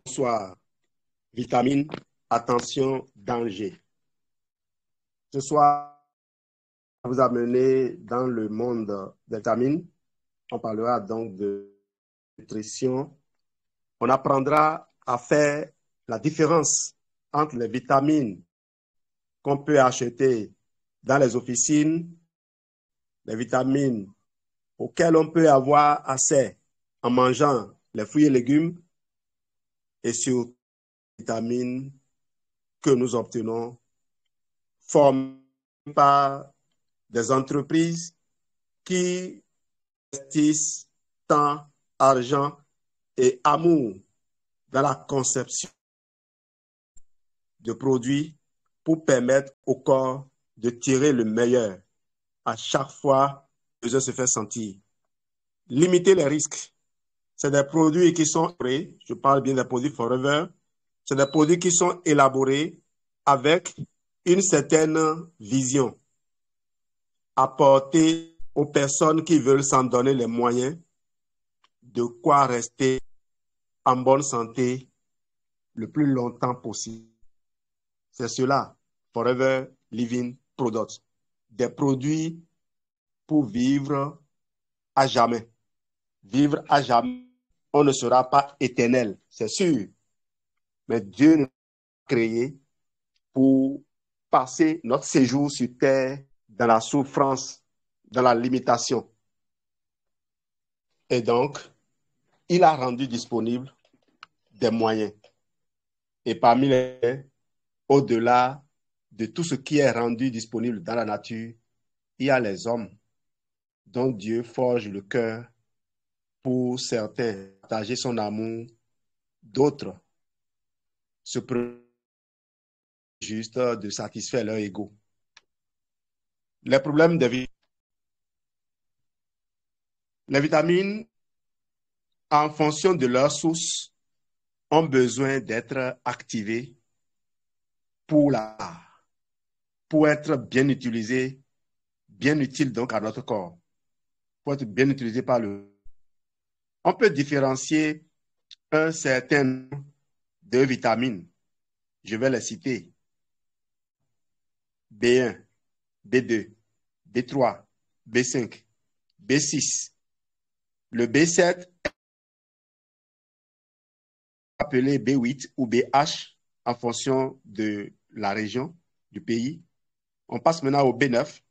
Bonsoir. Vitamine, attention, danger. Ce soir, on va vous amener dans le monde des vitamines. On parlera donc de nutrition. On apprendra à faire la différence entre les vitamines qu'on peut acheter dans les officines, les vitamines auxquelles on peut avoir accès en mangeant les fruits et légumes, et surtout les vitamines que nous obtenons formées par des entreprises qui investissent temps, argent et amour dans la conception de produits pour permettre au corps de tirer le meilleur à chaque fois que le besoin se fait sentir. Limiter les risques. C'est des produits qui sont, je parle bien des produits Forever, c'est des produits qui sont élaborés avec une certaine vision, apporter aux personnes qui veulent s'en donner les moyens de quoi rester en bonne santé le plus longtemps possible. C'est cela, Forever Living Products. Des produits pour vivre à jamais. Vivre à jamais, on ne sera pas éternel, c'est sûr. Mais Dieu nous a créés pour passer notre séjour sur terre dans la souffrance, dans la limitation. Et donc, il a rendu disponible des moyens. Et parmi les, au-delà de tout ce qui est rendu disponible dans la nature, il y a les hommes dont Dieu forge le cœur pour certains partager son amour, d'autres se préoccupent juste de satisfaire leur ego. Les problèmes des vitamines. Les vitamines, en fonction de leur source, ont besoin d'être activées pour être bien utilisées, bien utiles donc à notre corps, pour être bien utilisées par le. On peut différencier un certain nombre de vitamines. Je vais les citer. B1, B2, B3, B5, B6. Le B7 appelé B8 ou BH en fonction de la région, du pays. On passe maintenant au B9,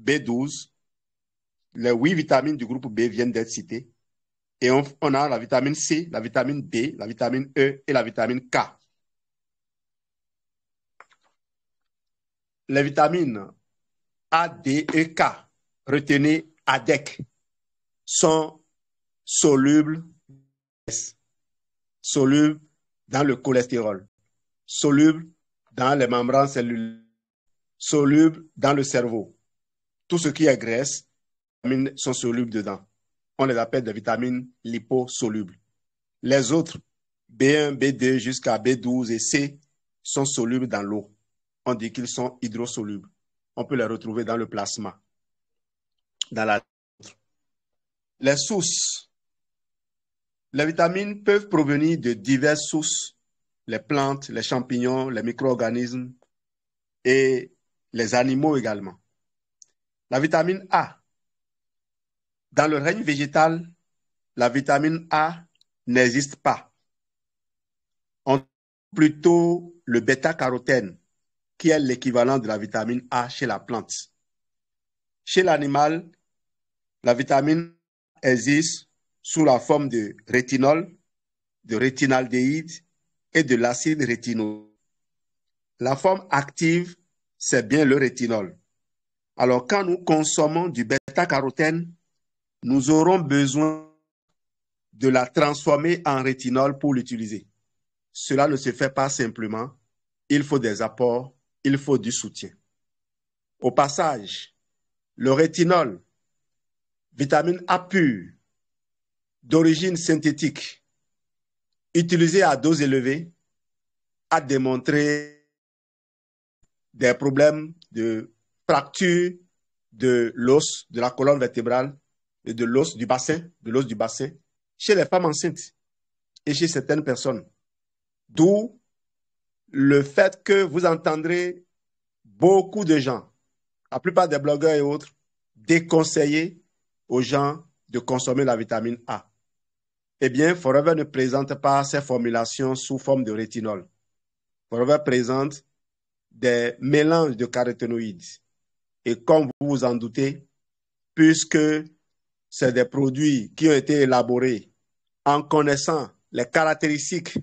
B12. Les 8 vitamines du groupe B viennent d'être citées. Et on a la vitamine C, la vitamine D, la vitamine E et la vitamine K. Les vitamines A, D et K, retenez ADEC, sont solubles dans le cholestérol, solubles dans les membranes cellulaires, solubles dans le cerveau. Tout ce qui est graisse, les vitamines sont solubles dedans. On les appelle des vitamines liposolubles. Les autres, B1, B2 jusqu'à B12 et C, sont solubles dans l'eau. On dit qu'ils sont hydrosolubles. On peut les retrouver dans le plasma. Les sources. Les vitamines peuvent provenir de diverses sources, les plantes, les champignons, les micro-organismes et les animaux également. La vitamine A. Dans le règne végétal, la vitamine A n'existe pas. On trouve plutôt le bêta-carotène, qui est l'équivalent de la vitamine A chez la plante. Chez l'animal, la vitamine existe sous la forme de rétinol, de rétinaldéhyde et de l'acide rétinol. La forme active, c'est bien le rétinol. Alors, quand nous consommons du bêta-carotène, nous aurons besoin de la transformer en rétinol pour l'utiliser. Cela ne se fait pas simplement. Il faut des apports, il faut du soutien. Au passage, le rétinol, vitamine A pure, d'origine synthétique, utilisée à dose élevée, a démontré des problèmes de fracture de l'os, de la colonne vertébrale et de l'os du bassin, chez les femmes enceintes et chez certaines personnes. D'où le fait que vous entendrez beaucoup de gens, la plupart des blogueurs et autres, déconseiller aux gens de consommer la vitamine A. Eh bien, Forever ne présente pas ces formulations sous forme de rétinol. Forever présente des mélanges de caroténoïdes. Et comme vous vous en doutez, puisque c'est des produits qui ont été élaborés en connaissant les caractéristiques,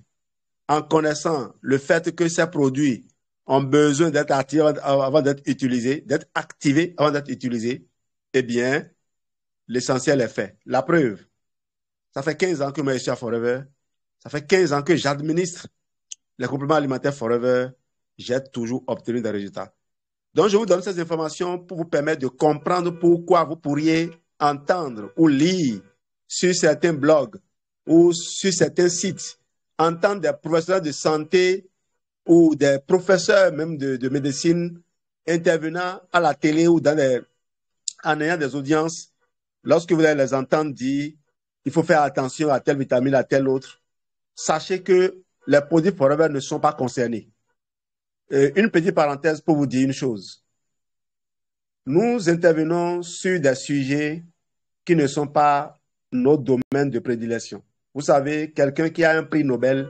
en connaissant le fait que ces produits ont besoin d'être activés avant d'être utilisés, d'être activés avant d'être utilisés, eh bien, l'essentiel est fait. La preuve, ça fait 15 ans que moi je suis à Forever, ça fait 15 ans que j'administre les compléments alimentaires Forever, j'ai toujours obtenu des résultats. Donc, je vous donne ces informations pour vous permettre de comprendre pourquoi vous pourriez entendre ou lire sur certains blogs ou sur certains sites, entendre des professionnels de santé ou des professeurs même de médecine intervenant à la télé ou en ayant des audiences, lorsque vous allez les entendre dire il faut faire attention à telle vitamine, à telle autre, sachez que les produits Forever ne sont pas concernés. Une petite parenthèse pour vous dire une chose. Nous intervenons sur des sujets qui ne sont pas nos domaines de prédilection. Vous savez, quelqu'un qui a un prix Nobel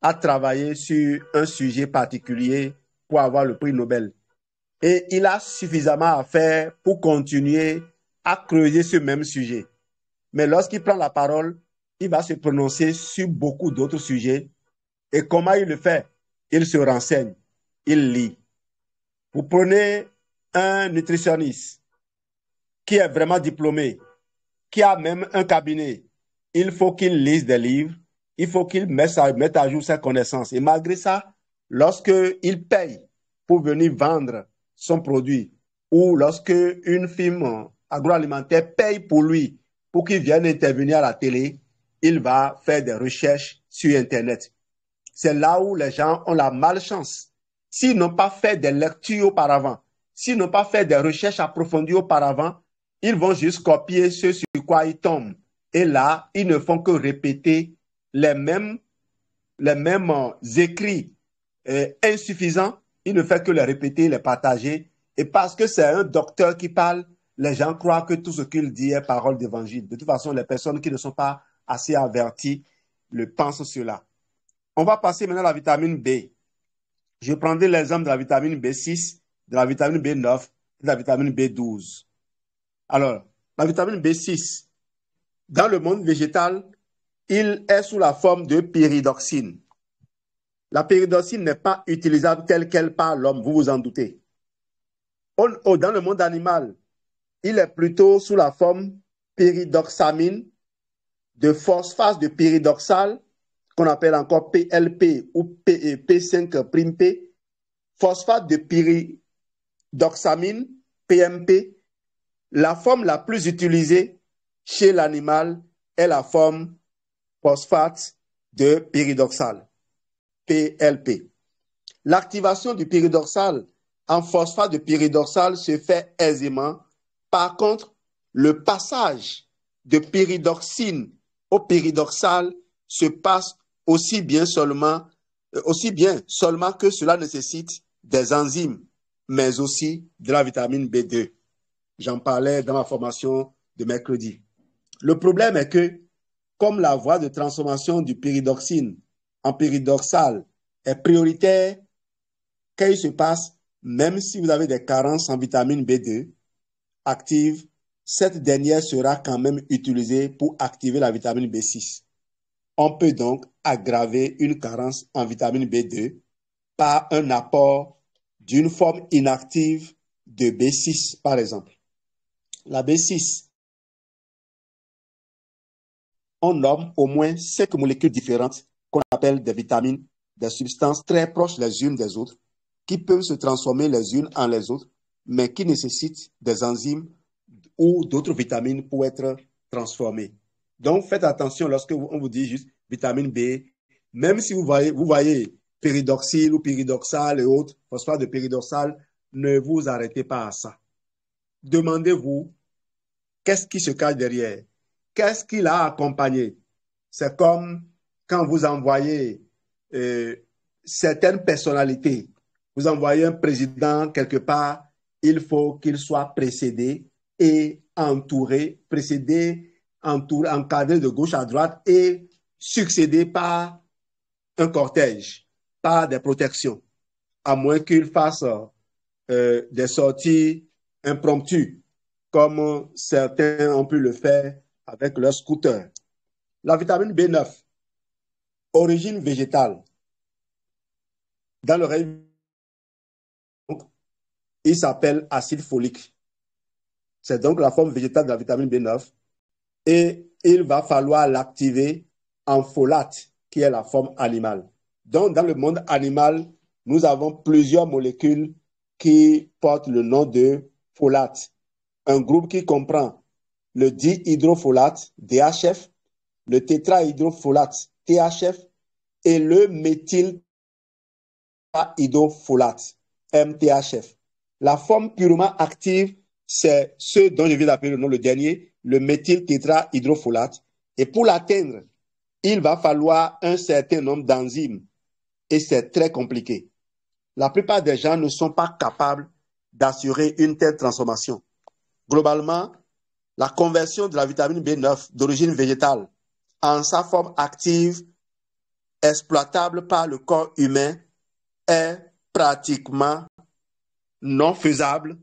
a travaillé sur un sujet particulier pour avoir le prix Nobel. Et il a suffisamment à faire pour continuer à creuser ce même sujet. Mais lorsqu'il prend la parole, il va se prononcer sur beaucoup d'autres sujets. Et comment il le fait? Il se renseigne, il lit. Vous prenez un nutritionniste qui est vraiment diplômé, qui a même un cabinet, il faut qu'il lise des livres, il faut qu'il mette à jour ses connaissances. Et malgré ça, lorsqu'il paye pour venir vendre son produit, ou lorsque une firme agroalimentaire paye pour lui, pour qu'il vienne intervenir à la télé, il va faire des recherches sur Internet. C'est là où les gens ont la malchance. S'ils n'ont pas fait des lectures auparavant, s'ils n'ont pas fait des recherches approfondies auparavant, ils vont juste copier ce sur quoi ils tombent. Et là, ils ne font que répéter les mêmes écrits insuffisants. Ils ne font que les répéter, les partager. Et parce que c'est un docteur qui parle, les gens croient que tout ce qu'il dit est parole d'évangile. De toute façon, les personnes qui ne sont pas assez averties le pensent cela. On va passer maintenant à la vitamine B. Je prendrai l'exemple de la vitamine B6, de la vitamine B9 et de la vitamine B12. Alors, la vitamine B6, dans le monde végétal, il est sous la forme de pyridoxine. La pyridoxine n'est pas utilisable telle qu'elle par l'homme, vous vous en doutez. Dans le monde animal, il est plutôt sous la forme pyridoxamine, de phosphate de pyridoxal, qu'on appelle encore PLP ou P5'P, phosphate de pyridoxamine, PMP. La forme la plus utilisée chez l'animal est la forme phosphate de pyridoxal, PLP. L'activation du pyridoxal en phosphate de pyridoxal se fait aisément. Par contre, le passage de pyridoxine au pyridoxal se passe aussi bien seulement que cela nécessite des enzymes, mais aussi de la vitamine B2. J'en parlais dans ma formation de mercredi. Le problème est que, comme la voie de transformation du pyridoxine en pyridoxal est prioritaire, qu'est-ce qui se passe, même si vous avez des carences en vitamine B2 active, cette dernière sera quand même utilisée pour activer la vitamine B6. On peut donc aggraver une carence en vitamine B2 par un apport d'une forme inactive de B6, par exemple. La B6, on nomme au moins 5 molécules différentes qu'on appelle des vitamines, des substances très proches les unes des autres, qui peuvent se transformer les unes en les autres, mais qui nécessitent des enzymes ou d'autres vitamines pour être transformées. Donc, faites attention lorsque on vous dit juste vitamine B, même si vous voyez pyridoxyle ou pyridoxal et autres, phosphate de pyridoxal, ne vous arrêtez pas à ça. Demandez-vous qu'est-ce qui se cache derrière, qu'est-ce qui l'a accompagné. C'est comme quand vous envoyez euh, certaines personnalités. Vous envoyez un président quelque part, il faut qu'il soit précédé et entouré, encadré de gauche à droite et succédé par un cortège, par des protections, à moins qu'il fasse des sorties impromptues, comme certains ont pu le faire avec leur scooter. La vitamine B9, origine végétale. Dans le règne, il s'appelle acide folique. C'est donc la forme végétale de la vitamine B9 et il va falloir l'activer en folate, qui est la forme animale. Donc, dans le monde animal, nous avons plusieurs molécules qui portent le nom de folate. Un groupe qui comprend le dihydrofolate, DHF, le tétrahydrofolate, THF, et le méthyltétrahydrofolate, MTHF. La forme purement active, c'est ce dont je viens d'appeler le nom, le dernier, le méthyltétrahydrofolate. Et pour l'atteindre, il va falloir un certain nombre d'enzymes. Et c'est très compliqué. La plupart des gens ne sont pas capables d'assurer une telle transformation. Globalement, la conversion de la vitamine B9 d'origine végétale en sa forme active exploitable par le corps humain est pratiquement non faisable.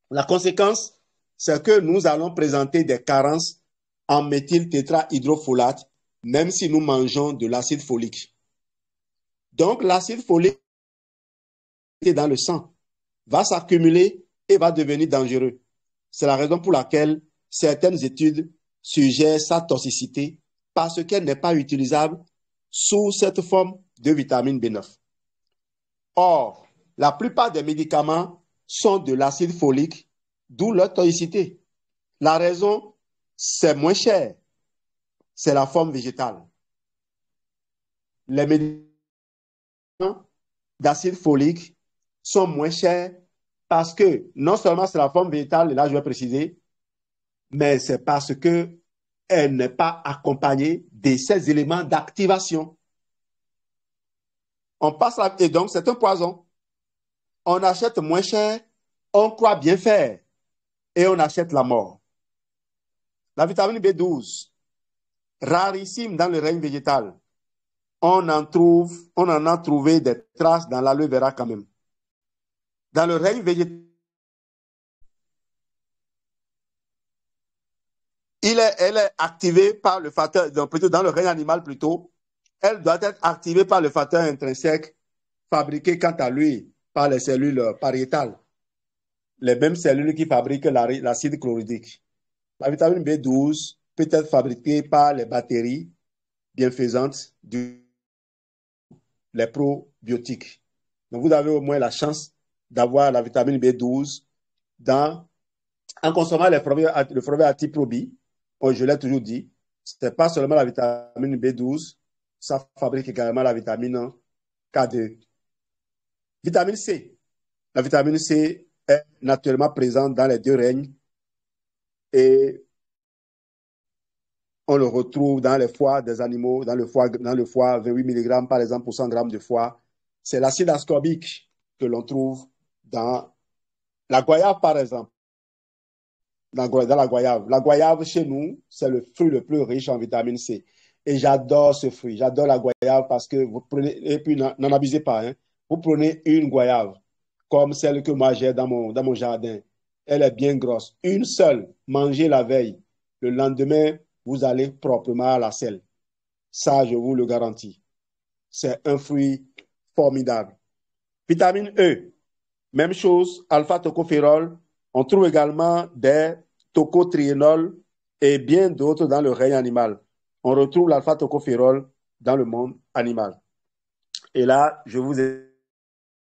La conséquence, c'est que nous allons présenter des carences en méthyltétrahydrofolate, même si nous mangeons de l'acide folique. Donc, l'acide folique dans le sang va s'accumuler et va devenir dangereux. C'est la raison pour laquelle certaines études suggèrent sa toxicité parce qu'elle n'est pas utilisable sous cette forme de vitamine B9. Or, la plupart des médicaments sont de l'acide folique, d'où leur toxicité. La raison, c'est moins cher. C'est la forme végétale. Les médicaments d'acide folique sont moins chers parce que non seulement c'est la forme végétale, et là je vais préciser, mais c'est parce qu'elle n'est pas accompagnée de ces éléments d'activation. On passe à, et donc c'est un poison. On achète moins cher, on croit bien faire et on achète la mort. La vitamine B12, rarissime dans le règne végétal, on en a trouvé des traces dans l'aloe vera quand même. Dans le règne végétal, elle est activée par le facteur, donc plutôt dans le règne animal plutôt, elle doit être activée par le facteur intrinsèque fabriqué quant à lui par les cellules pariétales, les mêmes cellules qui fabriquent l'acide chlorhydrique. La vitamine B12 peut être fabriquée par les bactéries bienfaisantes les probiotiques. Donc, vous avez au moins la chance d'avoir la vitamine B12 en consommant le format antiprobi. Je l'ai toujours dit, ce n'est pas seulement la vitamine B12, ça fabrique également la vitamine K2. Vitamine C. La vitamine C est naturellement présente dans les deux règnes et on le retrouve dans les foies des animaux, dans le foie 28 mg par exemple pour 100 g de foie. C'est l'acide ascorbique que l'on trouve dans la goyave par exemple. Dans la goyave. La goyave chez nous, c'est le fruit le plus riche en vitamine C. Et j'adore ce fruit. J'adore la goyave parce que vous prenez, et puis n'en abusez pas, hein. Vous prenez une goyave comme celle que moi j'ai dans mon jardin. Elle est bien grosse. Une seule, mangez la veille. Le lendemain, vous allez proprement à la selle. Ça, je vous le garantis. C'est un fruit formidable. Vitamine E, même chose, alpha-tocophérol. On trouve également des tocotriénol et bien d'autres dans le règne animal. On retrouve l'alpha-tocophérol dans le monde animal. Et là, il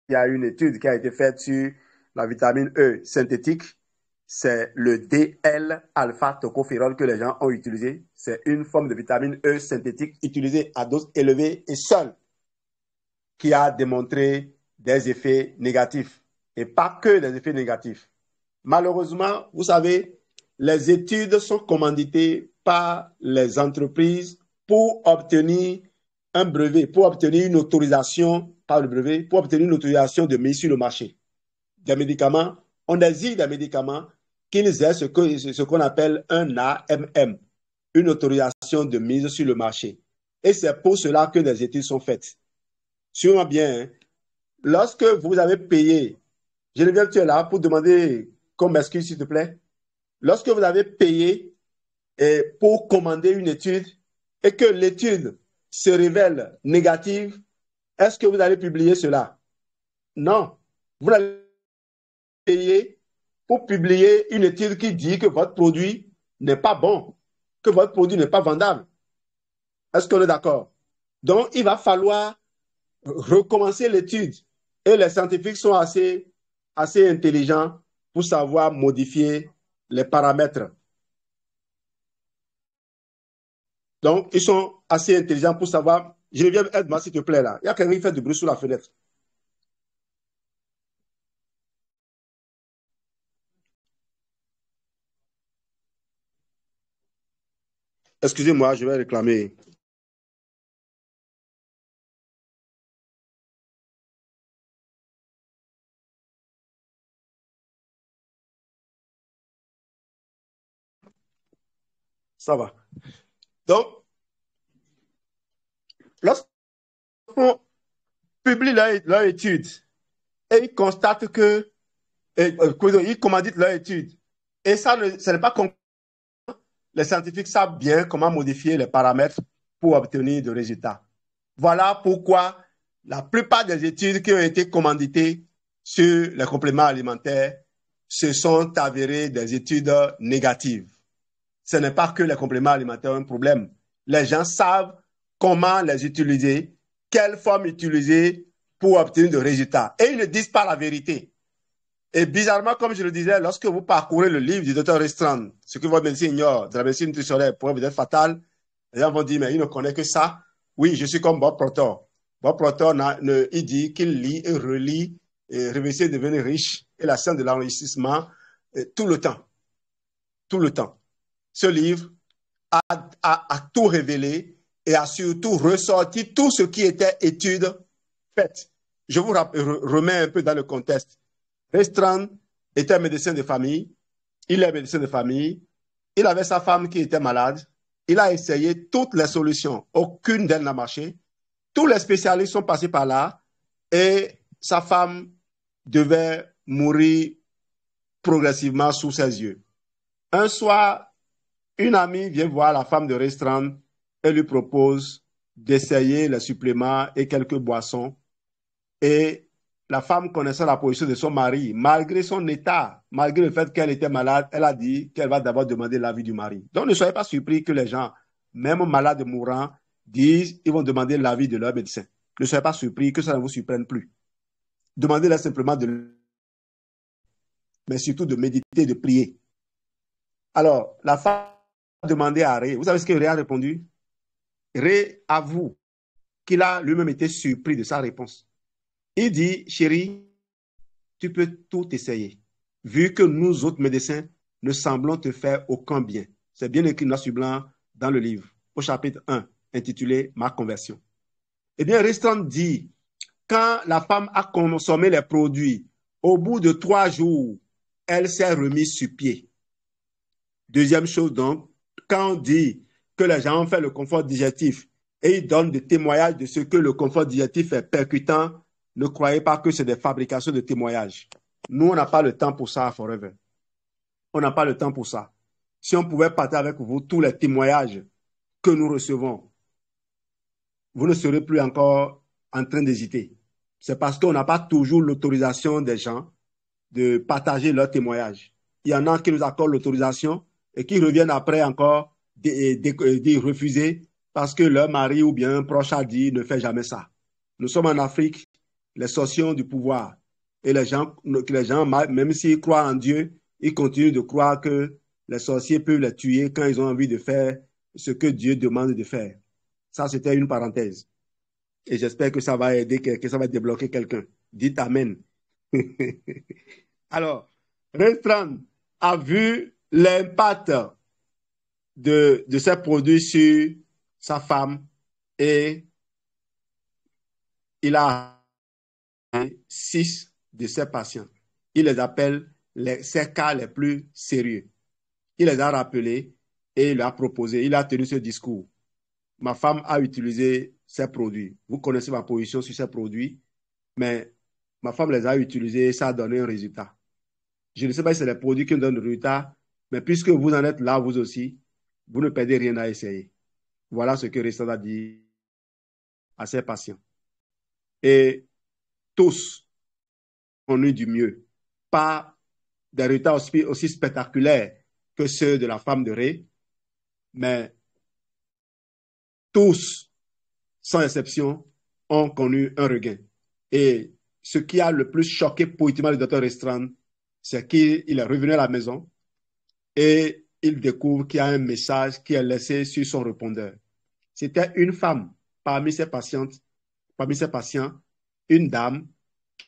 y a une étude qui a été faite sur la vitamine E synthétique. C'est le DL-alpha-tocophérol que les gens ont utilisé. C'est une forme de vitamine E synthétique utilisée à dose élevée et seule qui a démontré des effets négatifs. Et pas que des effets négatifs. Malheureusement, vous savez, les études sont commanditées par les entreprises pour obtenir un brevet, pour obtenir une autorisation, pas le brevet, pour obtenir une autorisation de mise sur le marché des médicaments, on exige des médicaments qu'ils aient ce qu'on appelle un AMM, une autorisation de mise sur le marché. Et c'est pour cela que des études sont faites. Suivez-moi bien, hein. Lorsque vous avez payé, Geneviève, tu es là pour demander comme excuse, s'il te plaît. Lorsque vous avez payé pour commander une étude et que l'étude se révèle négative, est-ce que vous allez publier cela? Non. Vous allez payer pour publier une étude qui dit que votre produit n'est pas bon, que votre produit n'est pas vendable. Est-ce qu'on est d'accord? Donc, il va falloir recommencer l'étude. Et les scientifiques sont assez intelligents pour savoir modifier les paramètres. Donc, ils sont assez intelligents pour savoir. Geneviève, aide-moi, s'il te plaît, là. Il y a quelqu'un qui fait du bruit sous la fenêtre. Excusez-moi, je vais réclamer. Ça va. Donc, lorsqu'on publie leur étude et ils constatent ils commanditent leur étude, et ça n'est pas conclu, les scientifiques savent bien comment modifier les paramètres pour obtenir des résultats. Voilà pourquoi la plupart des études qui ont été commanditées sur les compléments alimentaires se sont avérées des études négatives. Ce n'est pas que les compléments alimentaires ont un problème. Les gens savent comment les utiliser, quelle forme utiliser pour obtenir des résultats. Et ils ne disent pas la vérité. Et bizarrement, comme je le disais, lorsque vous parcourez le livre du docteur Restreund, ce que votre médecin ignore de la médecine nutritionnelle pourrait vous être fatal, les gens vont dire, mais il ne connaît que ça. Oui, je suis comme Bob Proctor. Bob Proctor, il dit qu'il lit et relit Réussir et devenir riche et la science de l'enrichissement tout le temps. Tout le temps. Ce livre a tout révélé et a surtout ressorti tout ce qui était étude faite. Je vous remets un peu dans le contexte. Restreund était médecin de famille. Il est médecin de famille. Il avait sa femme qui était malade. Il a essayé toutes les solutions. Aucune d'elles n'a marché. Tous les spécialistes sont passés par là et sa femme devait mourir progressivement sous ses yeux. Un soir, une amie vient voir la femme de Restreund et lui propose d'essayer les suppléments et quelques boissons. Et la femme, connaissant la position de son mari, malgré son état, malgré le fait qu'elle était malade, elle a dit qu'elle va d'abord demander l'avis du mari. Donc ne soyez pas surpris que les gens, même malades et mourants, disent qu'ils vont demander l'avis de leur médecin. Ne soyez pas surpris que ça ne vous surprenne plus. Demandez-leur simplement mais surtout de méditer, de prier. Alors, la femme a demandé à Ré. Vous savez ce que Ré a répondu? Ré avoue qu'il a lui-même été surpris de sa réponse. Il dit, chérie, tu peux tout essayer, vu que nous autres médecins ne semblons te faire aucun bien. C'est bien écrit noir sur blanc dans le livre, au chapitre 1, intitulé Ma conversion. Eh bien, Restreund dit, quand la femme a consommé les produits, au bout de 3 jours, elle s'est remise sur pied. Deuxième chose donc, quand on dit que les gens ont fait le confort digestif et ils donnent des témoignages de ce que le confort digestif est percutant, ne croyez pas que c'est des fabrications de témoignages. Nous, on n'a pas le temps pour ça à Forever. On n'a pas le temps pour ça. Si on pouvait partager avec vous tous les témoignages que nous recevons, vous ne serez plus encore en train d'hésiter. C'est parce qu'on n'a pas toujours l'autorisation des gens de partager leurs témoignages. Il y en a qui nous accordent l'autorisation et qui reviennent après encore d'y refuser parce que leur mari ou bien un proche a dit ne fais jamais ça. Nous sommes en Afrique, les sorciers ont du pouvoir. Et les gens, même s'ils croient en Dieu, ils continuent de croire que les sorciers peuvent les tuer quand ils ont envie de faire ce que Dieu demande de faire. Ça, c'était une parenthèse. Et j'espère que ça va aider, que ça va débloquer quelqu'un. Dites Amen. Alors, Restreund a vu l'impact de ces produits sur sa femme et il a 6 de ses patients. Il les appelle ses cas les plus sérieux. Il les a rappelés et il a proposé, il a tenu ce discours. Ma femme a utilisé ces produits. Vous connaissez ma position sur ces produits, mais ma femme les a utilisés et ça a donné un résultat. Je ne sais pas si c'est les produits qui donnent le résultat, mais puisque vous en êtes là, vous aussi, vous ne perdez rien à essayer. Voilà ce que Restan a dit à ses patients. Et tous ont eu du mieux. Pas des résultats aussi spectaculaires que ceux de la femme de Ré, mais tous, sans exception, ont connu un regain. Et ce qui a le plus choqué politiquement le docteur Restran, c'est qu'il est revenu à la maison et il découvre qu'il y a un message qui est laissé sur son répondeur. C'était une femme parmi ses patients, une dame qui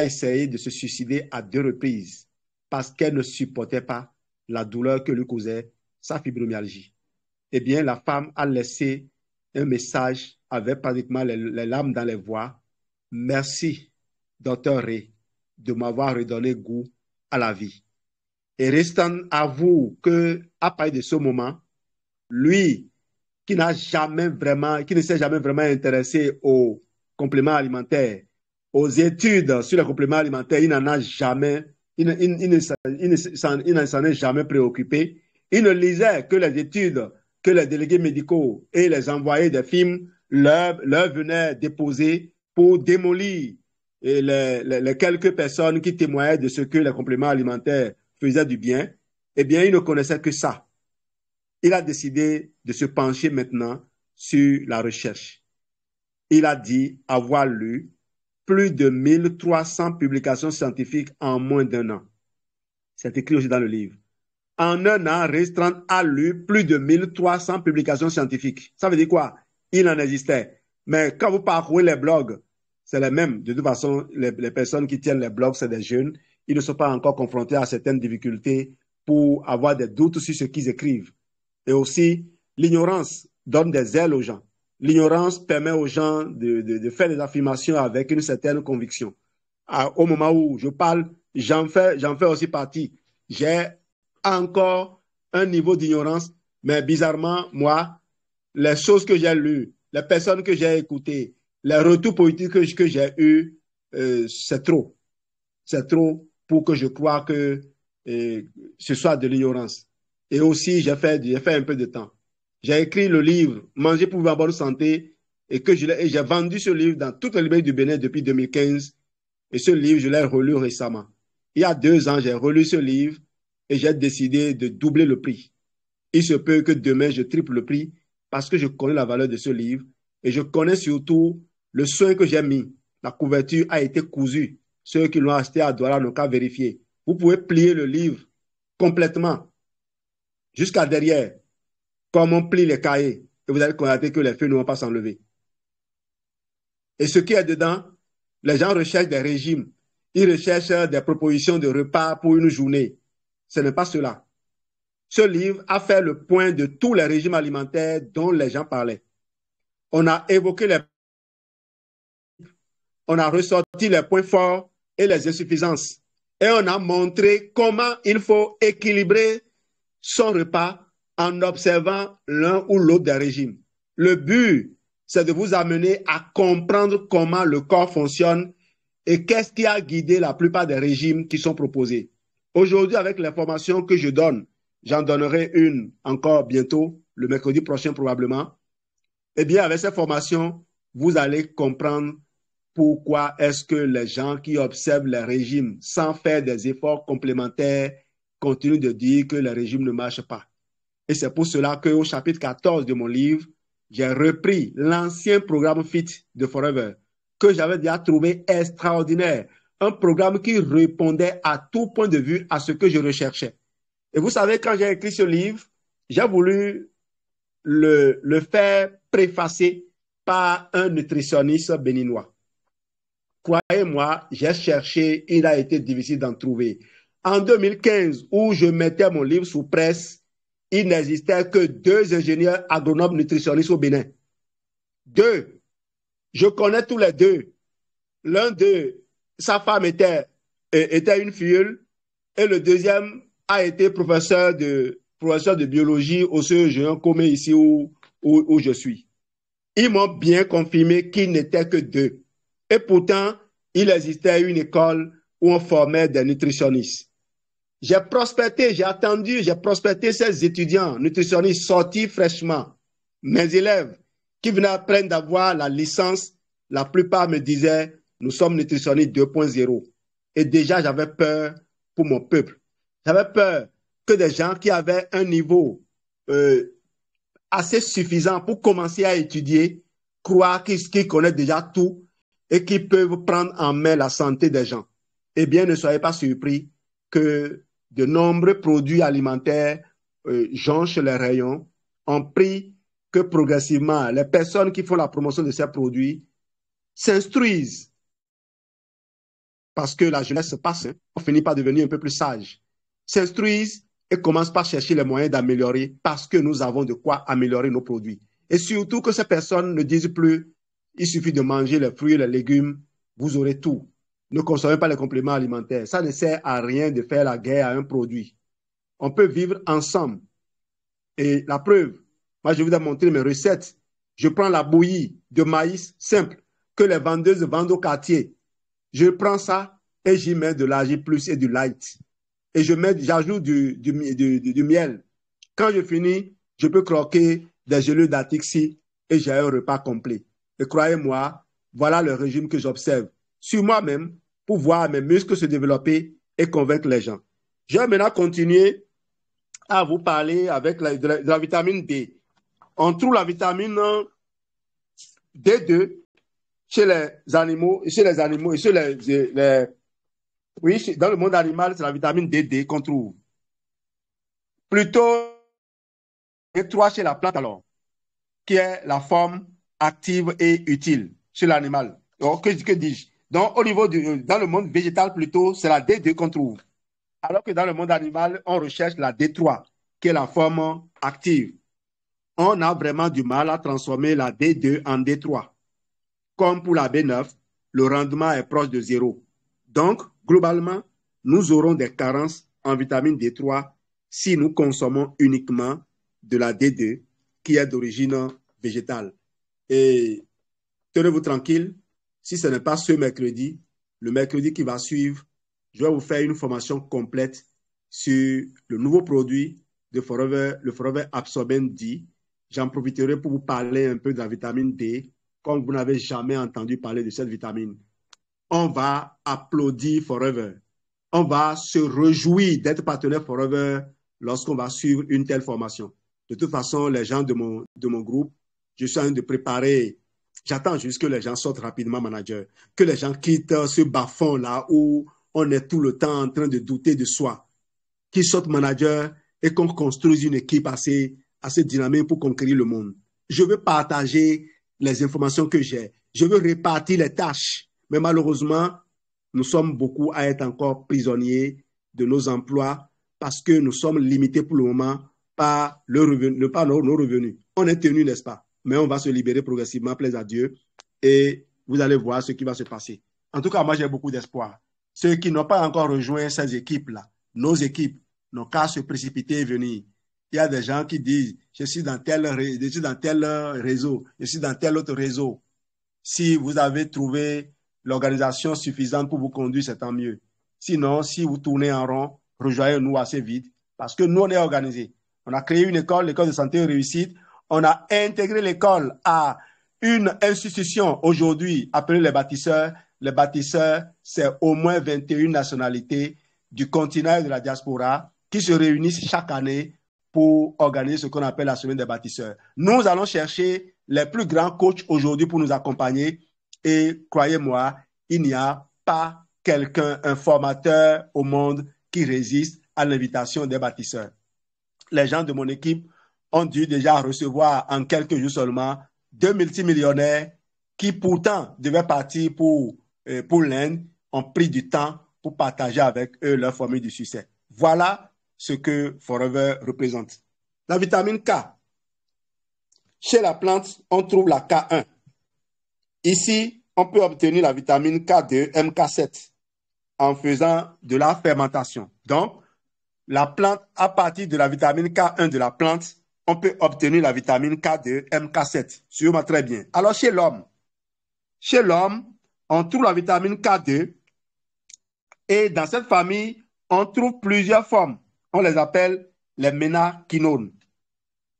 a essayé de se suicider à 2 reprises parce qu'elle ne supportait pas la douleur que lui causait sa fibromyalgie. Eh bien, la femme a laissé un message avec pratiquement les larmes dans les voix. Merci, docteur Ray, de m'avoir redonné goût à la vie. Et Restan avoue qu'à partir de ce moment, lui, qui ne s'est jamais vraiment intéressé aux compléments alimentaires, aux études sur les compléments alimentaires, il n'en a jamais, il ne s'en est jamais préoccupé. Il ne lisait que les études que les délégués médicaux et les envoyés des films leur venaient déposer pour démolir les quelques personnes qui témoignaient de ce que les compléments alimentaires faisaient du bien. Eh bien, il ne connaissait que ça. Il a décidé de se pencher maintenant sur la recherche. Il a dit avoir lu plus de 1300 publications scientifiques en moins d'1 an. C'est écrit aussi dans le livre. En 1 an, Restran a lu plus de 1300 publications scientifiques. Ça veut dire quoi? Il en existait. Mais quand vous parcourez les blogs, c'est les mêmes. De toute façon, les personnes qui tiennent les blogs, c'est des jeunes. Ils ne sont pas encore confrontés à certaines difficultés pour avoir des doutes sur ce qu'ils écrivent. Et aussi, l'ignorance donne des ailes aux gens. L'ignorance permet aux gens de faire des affirmations avec une certaine conviction. Au moment où je parle, j'en fais aussi partie. J'ai encore un niveau d'ignorance, mais bizarrement, moi, les choses que j'ai lues, les personnes que j'ai écoutées, les retours politiques que j'ai eus, c'est trop. C'est trop pour que je croie que ce soit de l'ignorance. Et aussi, j'ai fait un peu de temps. J'ai écrit le livre Manger pour vivre en bonne santé et j'ai vendu ce livre dans toutes les librairies du Bénin depuis 2015. Et ce livre, je l'ai relu récemment. Il y a 2 ans, j'ai relu ce livre et j'ai décidé de doubler le prix. Il se peut que demain, je triple le prix parce que je connais la valeur de ce livre et je connais surtout le soin que j'ai mis. La couverture a été cousue. Ceux qui l'ont acheté à Douala n'ont qu'à vérifier. Vous pouvez plier le livre complètement jusqu'à derrière, comme on plie les cahiers, et vous allez constater que les feuilles ne vont pas s'enlever. Et ce qui est dedans, les gens recherchent des régimes. Ils recherchent des propositions de repas pour une journée. Ce n'est pas cela. Ce livre a fait le point de tous les régimes alimentaires dont les gens parlaient. On a évoqué on a ressorti les points forts et les insuffisances. Et on a montré comment il faut équilibrer son repas en observant l'un ou l'autre des régimes. Le but, c'est de vous amener à comprendre comment le corps fonctionne et qu'est-ce qui a guidé la plupart des régimes qui sont proposés. Aujourd'hui, avec l'information que je donne, j'en donnerai une encore bientôt, le mercredi prochain probablement. Eh bien, avec cette formation, vous allez comprendre pourquoi est-ce que les gens qui observent les régimes sans faire des efforts complémentaires continuent de dire que les régimes ne marchent pas. Et c'est pour cela qu'au chapitre 14 de mon livre, j'ai repris l'ancien programme FIT de Forever, que j'avais déjà trouvé extraordinaire. Un programme qui répondait à tout point de vue à ce que je recherchais. Et vous savez, quand j'ai écrit ce livre, j'ai voulu le faire préfacer par un nutritionniste béninois. Croyez-moi, j'ai cherché, il a été difficile d'en trouver. En 2015, où je mettais mon livre sous presse, il n'existait que 2 ingénieurs agronomes nutritionnistes au Bénin. 2. Je connais tous les deux. L'un d'eux, sa femme était une filleule et le deuxième a été professeur de biologie au CEG Comé ici où je suis. Ils m'ont bien confirmé qu'ils n'étaient que deux. Et pourtant, il existait une école où on formait des nutritionnistes. J'ai prospecté, j'ai prospecté ces étudiants nutritionnistes sortis fraîchement. Mes élèves qui venaient apprendre d'avoir la licence, la plupart me disaient, nous sommes nutritionnistes 2.0. Et déjà, j'avais peur pour mon peuple. J'avais peur que des gens qui avaient un niveau assez suffisant pour commencer à étudier croient qu'ils connaissent déjà tout et qu'ils peuvent prendre en main la santé des gens. Eh bien, ne soyez pas surpris que de nombreux produits alimentaires jonchent les rayons en prix que progressivement, les personnes qui font la promotion de ces produits s'instruisent parce que la jeunesse se passe, hein, on finit par devenir un peu plus sage, s'instruisent et commencent par chercher les moyens d'améliorer parce que nous avons de quoi améliorer nos produits. Et surtout que ces personnes ne disent plus, il suffit de manger les fruits et les légumes, vous aurez tout. Ne consommez pas les compléments alimentaires. Ça ne sert à rien de faire la guerre à un produit. On peut vivre ensemble. Et la preuve, moi je vous ai montré mes recettes. Je prends la bouillie de maïs simple que les vendeuses vendent au quartier. Je prends ça et j'y mets de l'Agi plus et du light. Et j'ajoute du miel. Quand je finis, je peux croquer des gelées d'Atixi et j'ai un repas complet. Et croyez-moi, voilà le régime que j'observe sur moi-même pour voir mes muscles se développer et convaincre les gens. Je vais maintenant continuer à vous parler avec de la vitamine D. On trouve la vitamine D2 chez les animaux, et chez oui, dans le monde animal, c'est la vitamine D qu'on trouve. Plutôt D3 chez la plante alors, qui est la forme active et utile chez l'animal. Donc, que dis-je? Donc, dans le monde végétal plutôt, c'est la D2 qu'on trouve. Alors que dans le monde animal, on recherche la D3, qui est la forme active. On a vraiment du mal à transformer la D2 en D3. Comme pour la B9, le rendement est proche de zéro. Donc, globalement, nous aurons des carences en vitamine D3 si nous consommons uniquement de la D2 qui est d'origine végétale. Et tenez-vous tranquille, si ce n'est pas ce mercredi, le mercredi qui va suivre, je vais vous faire une formation complète sur le nouveau produit de Forever, le Forever Absorbent D. J'en profiterai pour vous parler un peu de la vitamine D, comme vous n'avez jamais entendu parler de cette vitamine. On va applaudir Forever. On va se réjouir d'être partenaire Forever lorsqu'on va suivre une telle formation. De toute façon, les gens de mon groupe, je suis en train de préparer. J'attends juste que les gens sortent rapidement, manager. Que les gens quittent ce bas-fond-là où on est tout le temps en train de douter de soi. Qu'ils sortent, manager, et qu'on construise une équipe assez dynamique pour conquérir le monde. Je veux partager les informations que j'ai. Je veux répartir les tâches. Mais malheureusement, nous sommes beaucoup à être encore prisonniers de nos emplois parce que nous sommes limités pour le moment par nos revenus. On est tenu, n'est-ce pas? Mais on va se libérer progressivement, plaise à Dieu, et vous allez voir ce qui va se passer. En tout cas, moi, j'ai beaucoup d'espoir. Ceux qui n'ont pas encore rejoint ces équipes-là, nos équipes, n'ont qu'à se précipiter et venir. Il y a des gens qui disent, je suis dans tel réseau, je suis dans tel autre réseau. Si vous avez trouvé l'organisation suffisante pour vous conduire, c'est tant mieux. Sinon, si vous tournez en rond, rejoignez-nous assez vite parce que nous, on est organisés. On a créé une école, l'école de santé et réussite. On a intégré l'école à une institution aujourd'hui appelée les bâtisseurs. Les bâtisseurs, c'est au moins 21 nationalités du continent et de la diaspora qui se réunissent chaque année pour organiser ce qu'on appelle la semaine des bâtisseurs. Nous allons chercher les plus grands coachs aujourd'hui pour nous accompagner. Et croyez-moi, il n'y a pas quelqu'un, un formateur au monde qui résiste à l'invitation des bâtisseurs. Les gens de mon équipe ont dû déjà recevoir en quelques jours seulement 2 multimillionnaires qui pourtant devaient partir pour l'Inde, ont pris du temps pour partager avec eux leur formule du succès. Voilà ce que Forever représente. La vitamine K. Chez la plante, on trouve la K1. Ici, on peut obtenir la vitamine K2, MK7 en faisant de la fermentation. Donc, la plante, à partir de la vitamine K1 de la plante, on peut obtenir la vitamine K2, MK7. Sûrement très bien. Alors, chez l'homme, on trouve la vitamine K2 et dans cette famille, on trouve plusieurs formes. On les appelle les ménaquinones.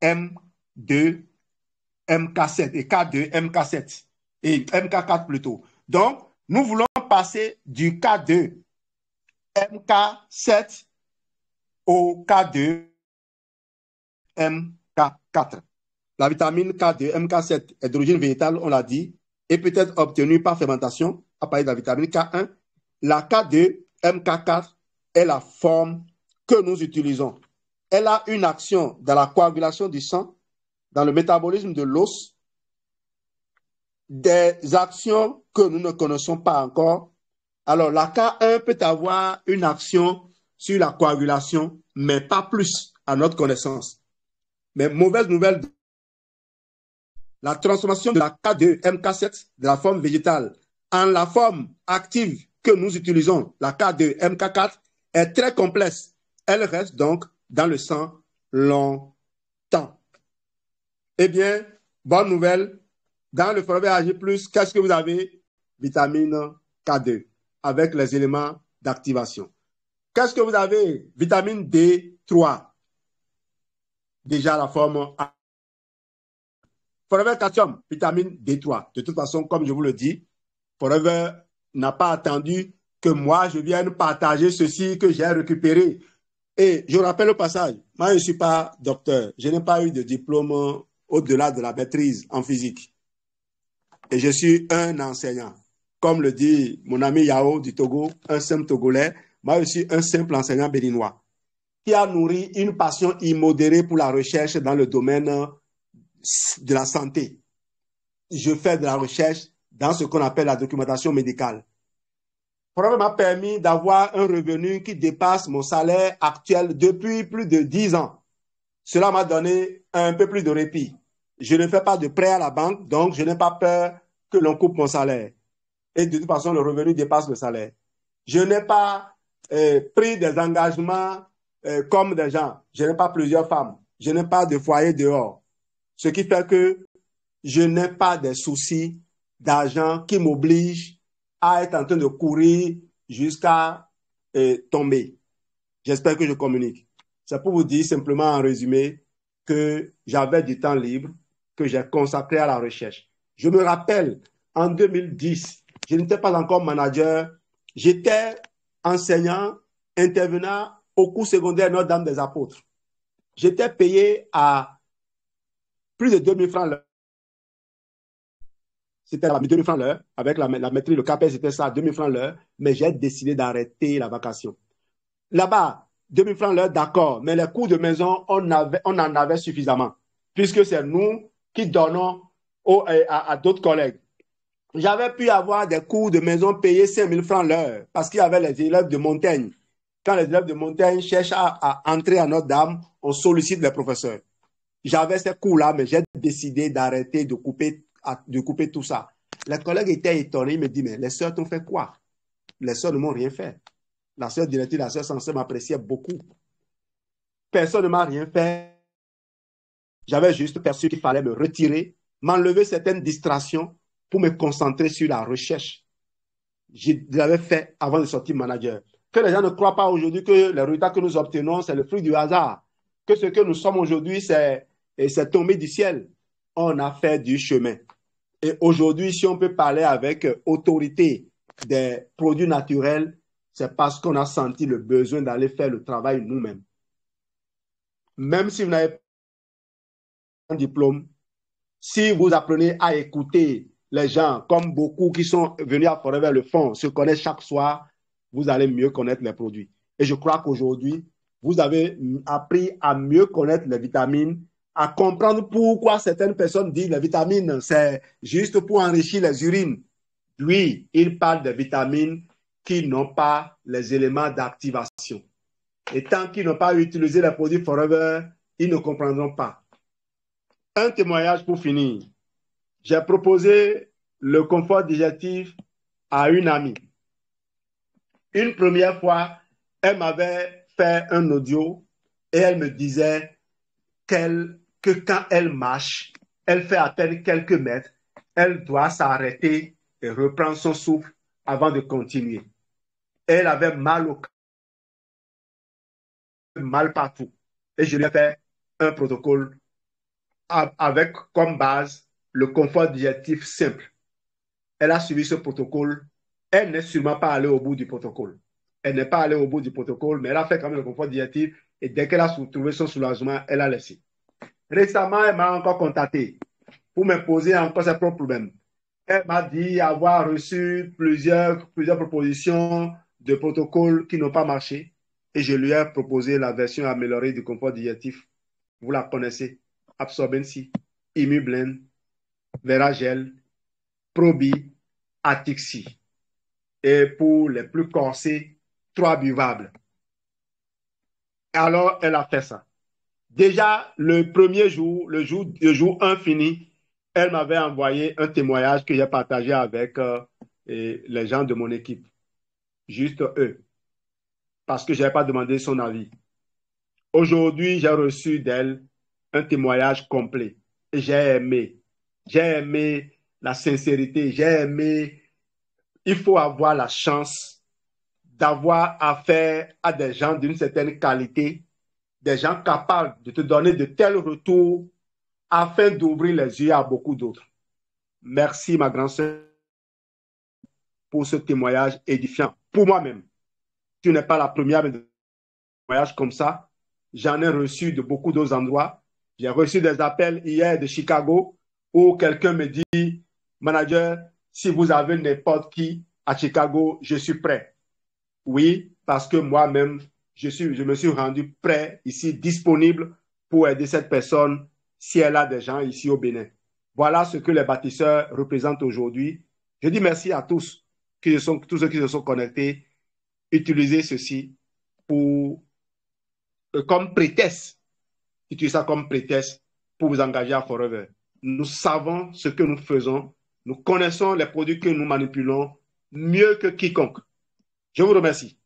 M2, MK7 et K2, MK7 et MK4 plutôt. Donc, nous voulons passer du K2, MK7 au K2, MK4. La vitamine K2, MK7 est d'origine végétale, on l'a dit, et peut être obtenue par fermentation à partir de la vitamine K1. La K2, MK4 est la forme que nous utilisons. Elle a une action dans la coagulation du sang, dans le métabolisme de l'os, des actions que nous ne connaissons pas encore. Alors, la K1 peut avoir une action sur la coagulation, mais pas plus à notre connaissance. Mais mauvaise nouvelle, la transformation de la K2 MK7 de la forme végétale en la forme active que nous utilisons, la K2 MK4, est très complexe. Elle reste donc dans le sang longtemps. Eh bien, bonne nouvelle, dans le Forever AG+, qu'est-ce que vous avez? Vitamine K2 avec les éléments d'activation. Qu'est-ce que vous avez? Vitamine D3. Déjà la forme A. Forever Calcium, vitamine D3. De toute façon, comme je vous le dis, Forever n'a pas attendu que moi je vienne partager ceci que j'ai récupéré. Et je rappelle au passage, moi je ne suis pas docteur, je n'ai pas eu de diplôme au-delà de la maîtrise en physique. Et je suis un enseignant. Comme le dit mon ami Yao du Togo, un simple Togolais, moi je suis un simple enseignant béninois qui a nourri une passion immodérée pour la recherche dans le domaine de la santé. Je fais de la recherche dans ce qu'on appelle la documentation médicale. Le programme m'a permis d'avoir un revenu qui dépasse mon salaire actuel depuis plus de 10 ans. Cela m'a donné un peu plus de répit. Je ne fais pas de prêt à la banque, donc je n'ai pas peur que l'on coupe mon salaire. Et de toute façon, le revenu dépasse le salaire. Je n'ai pas pris des engagements comme des gens. Je n'ai pas plusieurs femmes. Je n'ai pas de foyer dehors. Ce qui fait que je n'ai pas de soucis d'argent qui m'obligent à être en train de courir jusqu'à tomber. J'espère que je communique. C'est pour vous dire simplement en résumé que j'avais du temps libre que j'ai consacré à la recherche. Je me rappelle, en 2010, je n'étais pas encore manager, j'étais enseignant, intervenant au cours secondaire Notre-Dame des Apôtres. J'étais payé à plus de 2000 francs l'heure. C'était 2000 francs l'heure. Avec la maîtrise, le KPS, c'était ça, 2000 francs l'heure. Mais j'ai décidé d'arrêter la vacation. Là-bas, 2000 francs l'heure, d'accord. Mais les cours de maison, on en avait suffisamment. Puisque c'est nous qui donnons à d'autres collègues. J'avais pu avoir des cours de maison payés 5000 francs l'heure. Parce qu'il y avait les élèves de Montaigne. Quand les élèves de Montaigne cherchent à entrer à Notre-Dame, on sollicite les professeurs. J'avais ces cours-là, mais j'ai décidé d'arrêter de couper tout ça. Les collègues étaient étonnés, ils me disent, mais les sœurs t'ont fait quoi? Les sœurs ne m'ont rien fait. La sœur directrice, la sœur censée m'appréciait beaucoup. Personne ne m'a rien fait. J'avais juste perçu qu'il fallait me retirer, m'enlever certaines distractions pour me concentrer sur la recherche. Je l'avais fait avant de sortir manager. Que les gens ne croient pas aujourd'hui que les résultats que nous obtenons, c'est le fruit du hasard. Que ce que nous sommes aujourd'hui, c'est tombé du ciel. On a fait du chemin. Et aujourd'hui, si on peut parler avec autorité des produits naturels, c'est parce qu'on a senti le besoin d'aller faire le travail nous-mêmes. Même si vous n'avez pas un diplôme, si vous apprenez à écouter les gens, comme beaucoup qui sont venus à Forever le font, se connaissent chaque soir, vous allez mieux connaître les produits. Et je crois qu'aujourd'hui, vous avez appris à mieux connaître les vitamines, à comprendre pourquoi certaines personnes disent les vitamines, c'est juste pour enrichir les urines. Lui, il parle des vitamines qui n'ont pas les éléments d'activation. Et tant qu'ils n'ont pas utilisé les produits Forever, ils ne comprendront pas. Un témoignage pour finir. J'ai proposé le confort digestif à une amie. Une première fois, elle m'avait fait un audio et elle me disait que quand elle marche, elle fait à peine quelques mètres, elle doit s'arrêter et reprendre son souffle avant de continuer. Elle avait mal au cœur, mal partout. Et je lui ai fait un protocole avec comme base le confort digestif simple. Elle a suivi ce protocole. Elle n'est sûrement pas allée au bout du protocole. Elle n'est pas allée au bout du protocole, mais elle a fait quand même le confort digestif et dès qu'elle a trouvé son soulagement, elle a laissé. Récemment, elle m'a encore contacté pour me poser encore ses propres problèmes. Elle m'a dit avoir reçu plusieurs propositions de protocoles qui n'ont pas marché et je lui ai proposé la version améliorée du confort digestif. Vous la connaissez. Absorbency, Imublend, Veragel, Probi, Atixi. Et pour les plus corsés, 3 buvables. Alors, elle a fait ça. Déjà, le premier jour, le jour 1 fini, elle m'avait envoyé un témoignage que j'ai partagé avec les gens de mon équipe. Juste eux. Parce que je n'avais pas demandé son avis. Aujourd'hui, j'ai reçu d'elle un témoignage complet. Et j'ai aimé. J'ai aimé la sincérité. J'ai aimé. Il faut avoir la chance d'avoir affaire à des gens d'une certaine qualité, des gens capables de te donner de tels retours afin d'ouvrir les yeux à beaucoup d'autres. Merci, ma grande sœur, pour ce témoignage édifiant. Pour moi-même, tu n'es pas la première de témoignage comme ça. J'en ai reçu de beaucoup d'autres endroits. J'ai reçu des appels hier de Chicago où quelqu'un me dit, manager, si vous avez n'importe qui à Chicago, je suis prêt. Oui, parce que moi-même, je me suis rendu prêt ici, disponible pour aider cette personne si elle a des gens ici au Bénin. Voilà ce que les bâtisseurs représentent aujourd'hui. Je dis merci à tous, tous ceux qui se sont connectés. Utilisez ceci pour, comme prétexte. Utilisez ça comme prétexte pour vous engager à Forever. Nous savons ce que nous faisons. Nous connaissons les produits que nous manipulons mieux que quiconque. Je vous remercie.